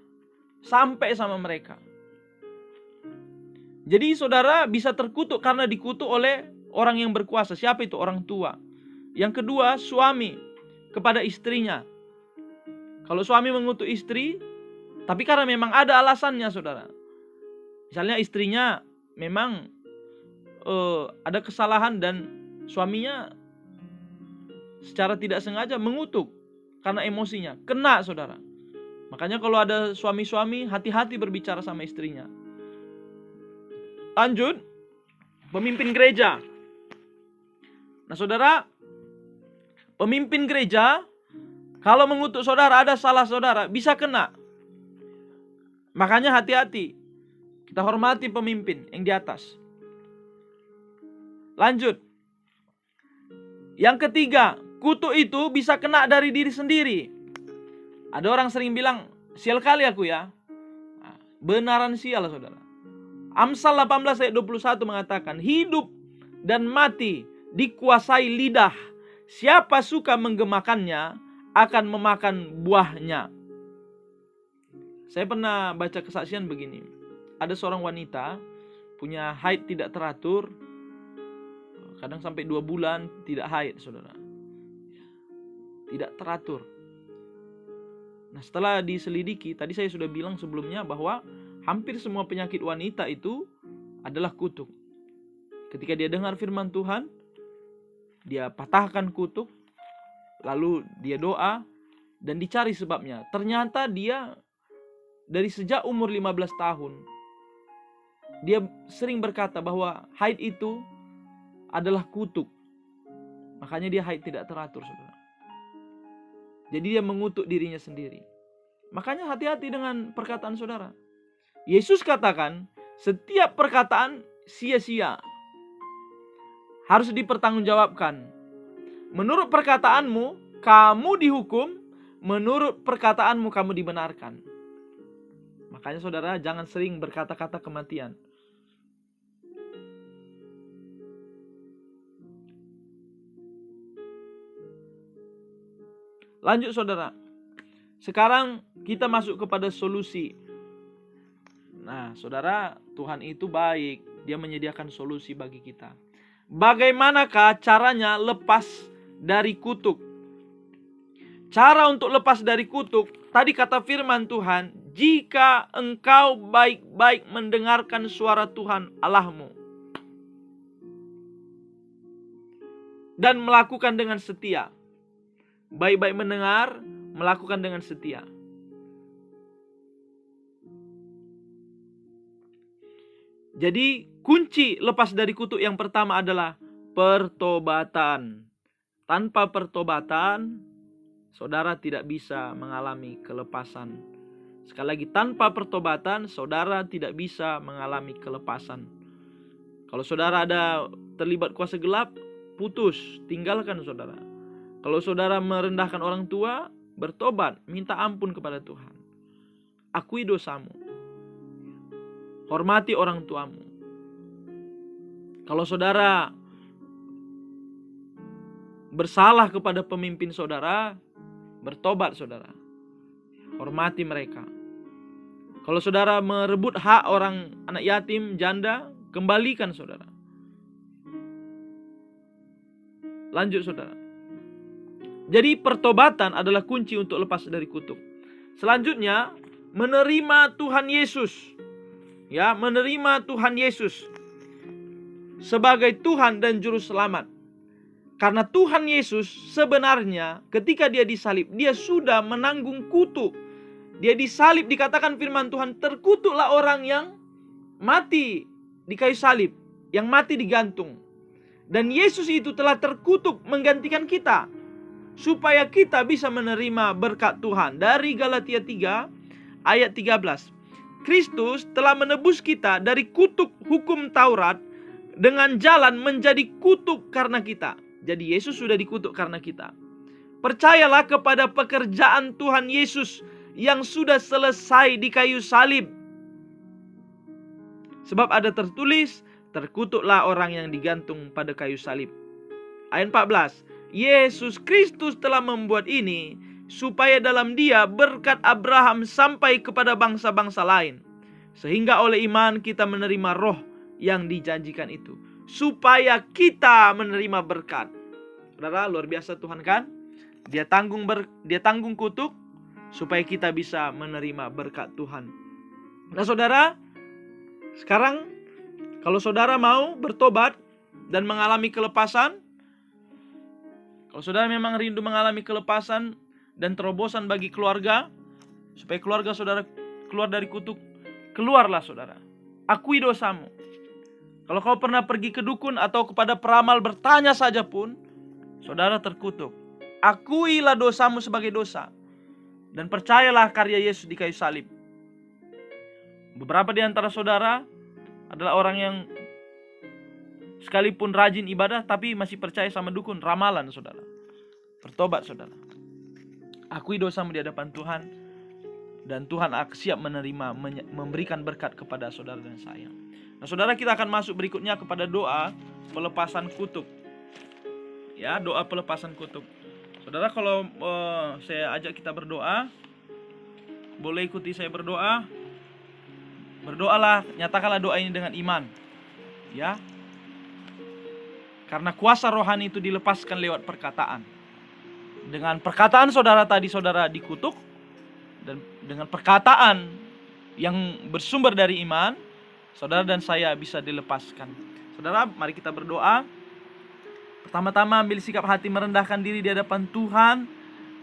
Sampai sama mereka. Jadi saudara bisa terkutuk karena dikutuk oleh orang yang berkuasa. Siapa itu? Orang tua. Yang kedua, suami kepada istrinya. Kalau suami mengutuk istri, tapi karena memang ada alasannya saudara. Misalnya istrinya memang ada kesalahan dan suaminya secara tidak sengaja mengutuk karena emosinya. Kena saudara. Makanya kalau ada suami-suami, hati-hati berbicara sama istrinya. Lanjut, pemimpin gereja. Nah saudara, pemimpin gereja, kalau mengutuk saudara, ada salah saudara, bisa kena. Makanya hati-hati. Kita hormati pemimpin yang di atas. Lanjut. Yang ketiga, kutuk itu bisa kena dari diri sendiri. Ada orang sering bilang, sial kali aku ya. Benaran sial saudara. Amsal 18 ayat 21 mengatakan, hidup dan mati dikuasai lidah. Siapa suka menggemakannya akan memakan buahnya. Saya pernah baca kesaksian begini. Ada seorang wanita punya haid tidak teratur. Kadang sampai 2 bulan tidak haid saudara. Tidak teratur. Nah setelah diselidiki, tadi saya sudah bilang sebelumnya bahwa hampir semua penyakit wanita itu adalah kutuk. Ketika dia dengar firman Tuhan, dia patahkan kutuk, lalu dia doa dan dicari sebabnya. Ternyata dia dari sejak umur 15 tahun, dia sering berkata bahwa haid itu adalah kutuk. Makanya dia haid tidak teratur, saudara. Jadi dia mengutuk dirinya sendiri. Makanya hati-hati dengan perkataan saudara. Yesus katakan, setiap perkataan sia-sia harus dipertanggungjawabkan. Menurut perkataanmu, kamu dihukum. Menurut perkataanmu, kamu dibenarkan. Makanya saudara, jangan sering berkata-kata kematian. Lanjut saudara. Sekarang kita masuk kepada solusi. Nah saudara, Tuhan itu baik. Dia menyediakan solusi bagi kita. Bagaimanakah caranya lepas dari kutuk? Cara untuk lepas dari kutuk, tadi kata firman Tuhan, jika engkau baik-baik mendengarkan suara Tuhan Allahmu dan melakukan dengan setia. Baik-baik mendengar, melakukan dengan setia. Jadi kunci lepas dari kutuk yang pertama adalah pertobatan. Tanpa pertobatan, saudara tidak bisa mengalami kelepasan. Sekali lagi, tanpa pertobatan, saudara tidak bisa mengalami kelepasan. Kalau saudara ada terlibat kuasa gelap, putus, tinggalkan saudara. Kalau saudara merendahkan orang tua, bertobat, minta ampun kepada Tuhan. Akui dosamu. Hormati orang tuamu. Kalau saudara bersalah kepada pemimpin saudara, bertobat saudara. Hormati mereka. Kalau saudara merebut hak orang anak yatim, janda, kembalikan saudara. Lanjut saudara. Jadi pertobatan adalah kunci untuk lepas dari kutuk. Selanjutnya, menerima Tuhan Yesus. Ya, menerima Tuhan Yesus sebagai Tuhan dan Juru Selamat. Karena Tuhan Yesus sebenarnya ketika dia disalib, dia sudah menanggung kutuk. Dia disalib, dikatakan firman Tuhan, terkutuklah orang yang mati di kayu salib, yang mati digantung. Dan Yesus itu telah terkutuk menggantikan kita, supaya kita bisa menerima berkat Tuhan. Dari Galatia 3 ayat 13. Kristus telah menebus kita dari kutuk hukum Taurat dengan jalan menjadi kutuk karena kita. Jadi Yesus sudah dikutuk karena kita. Percayalah kepada pekerjaan Tuhan Yesus yang sudah selesai di kayu salib. Sebab ada tertulis, terkutuklah orang yang digantung pada kayu salib. Ayat 14. Yesus Kristus telah membuat ini supaya dalam Dia berkat Abraham sampai kepada bangsa-bangsa lain, sehingga oleh iman kita menerima roh yang dijanjikan itu, supaya kita menerima berkat. Saudara, luar biasa Tuhan kan? Dia tanggung kutuk supaya kita bisa menerima berkat Tuhan. Nah saudara, sekarang kalau saudara mau bertobat dan mengalami kelepasan, kalau saudara memang rindu mengalami kelepasan dan terobosan bagi keluarga, supaya keluarga saudara keluar dari kutuk, keluarlah saudara. Akui dosamu. Kalau kau pernah pergi ke dukun atau kepada peramal bertanya saja pun, saudara terkutuk. Akuilah dosamu sebagai dosa. Dan percayalah karya Yesus di kayu salib. Beberapa di antara saudara adalah orang yang sekalipun rajin ibadah, tapi masih percaya sama dukun, ramalan saudara. Bertobat saudara. Akui dosamu di hadapan Tuhan. Dan Tuhan akan siap menerima, memberikan berkat kepada saudara dan saya. Nah saudara, kita akan masuk berikutnya kepada doa pelepasan kutuk. Ya, doa pelepasan kutuk. Saudara, kalau saya ajak kita berdoa, boleh ikuti saya berdoa. Berdoalah, nyatakanlah doa ini dengan iman. Ya. Karena kuasa rohani itu dilepaskan lewat perkataan. Dengan perkataan saudara tadi, saudara dikutuk. Dan dengan perkataan yang bersumber dari iman, saudara dan saya bisa dilepaskan. Saudara, mari kita berdoa. Pertama-tama ambil sikap hati merendahkan diri di hadapan Tuhan,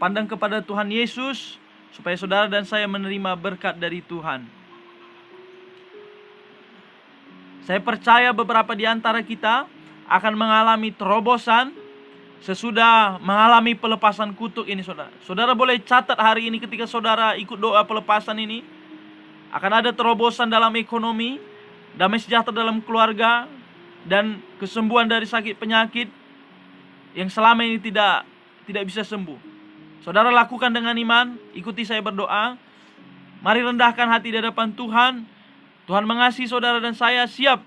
pandang kepada Tuhan Yesus, supaya saudara dan saya menerima berkat dari Tuhan. Saya percaya beberapa di antara kita akan mengalami terobosan sesudah mengalami pelepasan kutuk ini, saudara. Saudara boleh catat hari ini ketika saudara ikut doa pelepasan ini, akan ada terobosan dalam ekonomi, damai sejahtera dalam keluarga, dan kesembuhan dari sakit penyakit yang selama ini tidak bisa sembuh. Saudara lakukan dengan iman, ikuti saya berdoa. Mari rendahkan hati di hadapan Tuhan. Tuhan mengasihi saudara dan saya, siap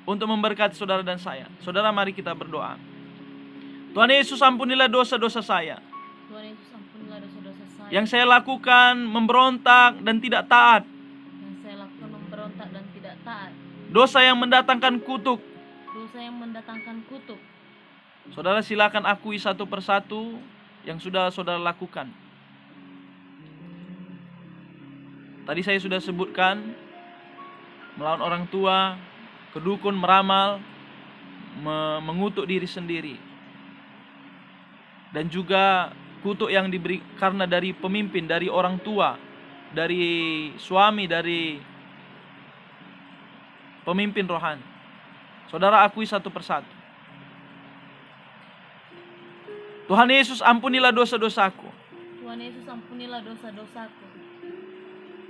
untuk memberkati saudara dan saya. Saudara, mari kita berdoa. Tuhan Yesus, ampunilah dosa-dosa saya. Tuhan Yesus, ampunilah dosa-dosa saya. Yang saya lakukan memberontak dan tidak taat. Yang saya lakukan memberontak dan tidak taat. Dosa yang mendatangkan kutuk. Dosa yang mendatangkan kutuk. Saudara, silakan akui satu persatu yang sudah saudara lakukan. Tadi saya sudah sebutkan, melawan orang tua, kedukun, meramal, mengutuk diri sendiri. Dan juga kutuk yang diberi karena dari pemimpin, dari orang tua, dari suami, dari pemimpin rohani. Saudara akui satu persatu. Tuhan Yesus, ampunilah dosa-dosaku. Tuhan Yesus, ampunilah dosa-dosaku.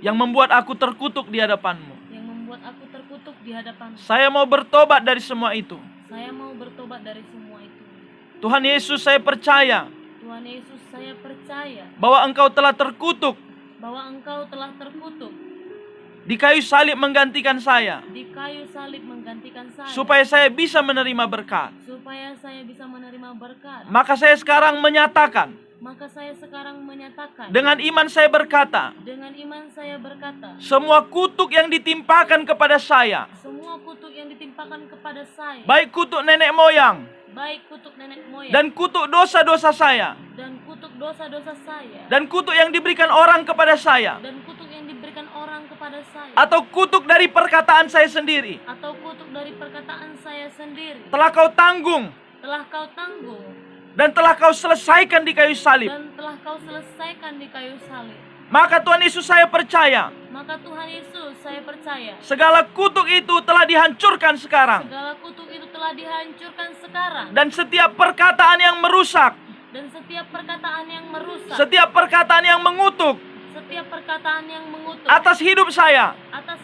Yang membuat aku terkutuk di hadapan-Mu. Yang membuat aku terkutuk di hadapan-Mu. Saya mau bertobat dari semua itu. Saya mau bertobat dari semua itu. Tuhan Yesus, saya percaya. Tuhan Yesus, saya percaya Bahwa Engkau telah terkutuk. bahwa Engkau telah terkutuk. Di kayu salib menggantikan saya. Di kayu salib menggantikan saya. Supaya saya bisa menerima berkat. Supaya saya bisa menerima berkat. Maka saya sekarang menyatakan. Maka saya sekarang menyatakan. Dengan iman saya berkata. Dengan iman saya berkata. Semua kutuk yang ditimpakan kepada saya. Semua kutuk yang ditimpakan kepada saya. Baik kutuk nenek moyang. Baik kutuk nenek moyang. Dan kutuk dosa-dosa saya. Dan kutuk dosa-dosa saya. Dan kutuk yang diberikan orang kepada saya. Dan kutuk yang diberikan orang kepada saya. Atau kutuk dari perkataan saya sendiri. Atau kutuk dari perkataan saya sendiri. Telah kau tanggung. Telah kau tanggung. Dan telah kau selesaikan di kayu salib. Dan telah kau selesaikan di kayu salib. Maka Tuhan Yesus, saya percaya. Maka Tuhan Yesus, saya percaya. Segala kutuk itu telah dihancurkan sekarang. Segala kutuk itu telah dihancurkan sekarang. Dan setiap perkataan yang merusak. Dan setiap perkataan yang merusak. Setiap perkataan yang mengutuk. Setiap perkataan yang mengutuk. Atas hidup saya. Atas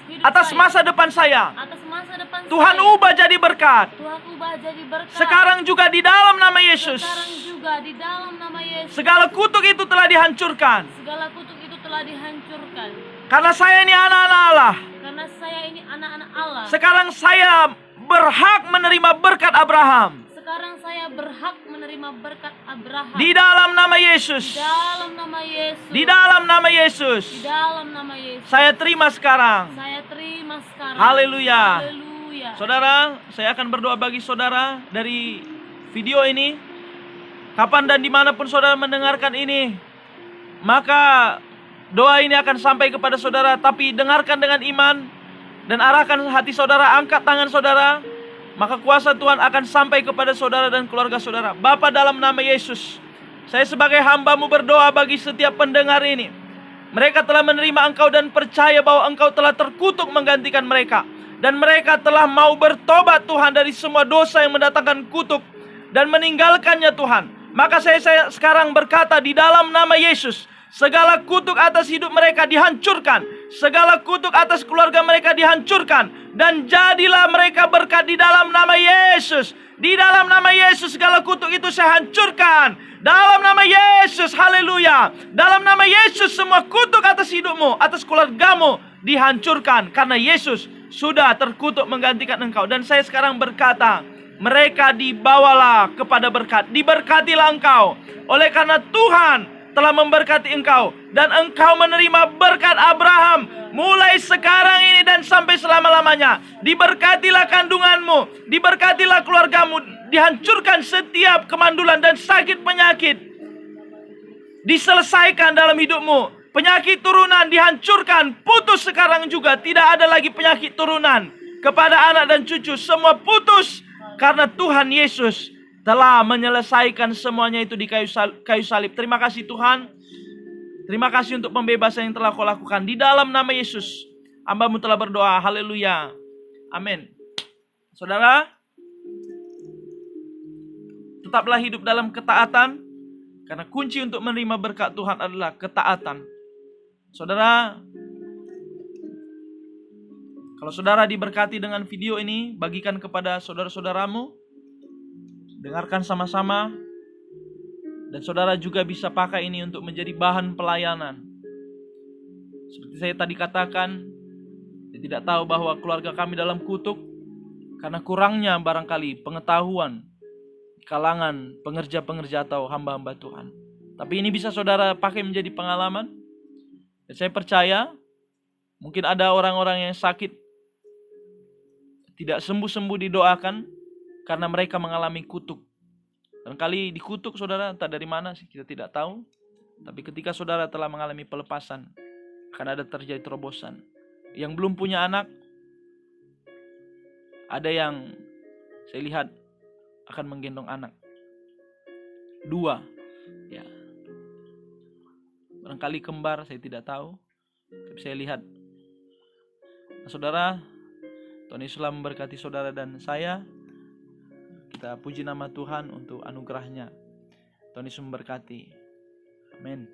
saya, masa depan saya. Atas masa depan Tuhan saya. ubah jadi berkat. Tuhan ubah jadi berkat. Sekarang juga di dalam nama Yesus. Sekarang juga di dalam nama Yesus. Segala kutuk itu telah dihancurkan. Segala kutuk itu telah dihancurkan. Karena saya ini anak-anak Allah. Karena saya ini anak-anak Allah. Sekarang saya berhak menerima berkat Abraham. Sekarang saya berhak menerima berkat Abraham. Di dalam nama Yesus. Di dalam nama Yesus. Di dalam nama Yesus. Di dalam nama Yesus. Saya terima sekarang. Saya terima sekarang. Haleluya. Haleluya. Saudara, saya akan berdoa bagi saudara dari video ini. Kapan dan dimanapun saudara mendengarkan ini, maka doa ini akan sampai kepada saudara. Tapi dengarkan dengan iman dan arahkan hati saudara, angkat tangan saudara. Maka kuasa Tuhan akan sampai kepada saudara dan keluarga saudara. Bapa, dalam nama Yesus, saya sebagai hamba-Mu berdoa bagi setiap pendengar ini. Mereka telah menerima Engkau dan percaya bahwa Engkau telah terkutuk menggantikan mereka. Dan mereka telah mau bertobat Tuhan dari semua dosa yang mendatangkan kutuk dan meninggalkannya Tuhan. Maka saya sekarang berkata di dalam nama Yesus, segala kutuk atas hidup mereka dihancurkan. Segala kutuk atas keluarga mereka dihancurkan. Dan jadilah mereka berkat di dalam nama Yesus. Di dalam nama Yesus segala kutuk itu saya hancurkan. Dalam nama Yesus, haleluya. Dalam nama Yesus semua kutuk atas hidupmu, atas keluargamu dihancurkan. Karena Yesus sudah terkutuk menggantikan engkau. Dan saya sekarang berkata, mereka dibawalah kepada berkat. Diberkatilah engkau. Oleh karena Tuhan telah memberkati engkau. Dan engkau menerima berkat Abraham. Mulai sekarang ini dan sampai selama-lamanya. Diberkatilah kandunganmu. Diberkatilah keluargamu. Dihancurkan setiap kemandulan dan sakit penyakit. Diselesaikan dalam hidupmu. Penyakit turunan dihancurkan, putus sekarang juga. Tidak ada lagi penyakit turunan kepada anak dan cucu. Semua putus karena Tuhan Yesus telah menyelesaikan semuanya itu di kayu salib. Terima kasih Tuhan. Terima kasih untuk pembebasan yang telah Kau lakukan. Di dalam nama Yesus, hamba-Mu telah berdoa. Haleluya. Amin. Saudara, tetaplah hidup dalam ketaatan, karena kunci untuk menerima berkat Tuhan adalah ketaatan. Saudara, kalau saudara diberkati dengan video ini, bagikan kepada saudara-saudaramu. Dengarkan sama-sama. Dan saudara juga bisa pakai ini untuk menjadi bahan pelayanan. Seperti saya tadi katakan, saya tidak tahu bahwa keluarga kami dalam kutuk karena kurangnya barangkali pengetahuan di kalangan pengerja-pengerja atau hamba-hamba Tuhan. Tapi ini bisa saudara pakai menjadi pengalaman. Dan saya percaya mungkin ada orang-orang yang sakit tidak sembuh-sembuh didoakan karena mereka mengalami kutuk. Barangkali dikutuk saudara, entah dari mana sih, kita tidak tahu. Tapi ketika saudara telah mengalami pelepasan, akan ada terjadi terobosan. Yang belum punya anak, ada yang saya lihat akan menggendong anak. 2, ya. Barangkali kembar, saya tidak tahu. Tapi saya lihat. Nah, saudara, Tuhan Yesus memberkati saudara dan saya. Kita puji nama Tuhan untuk anugerahnya. Tuhan Yesus memberkati. Amin.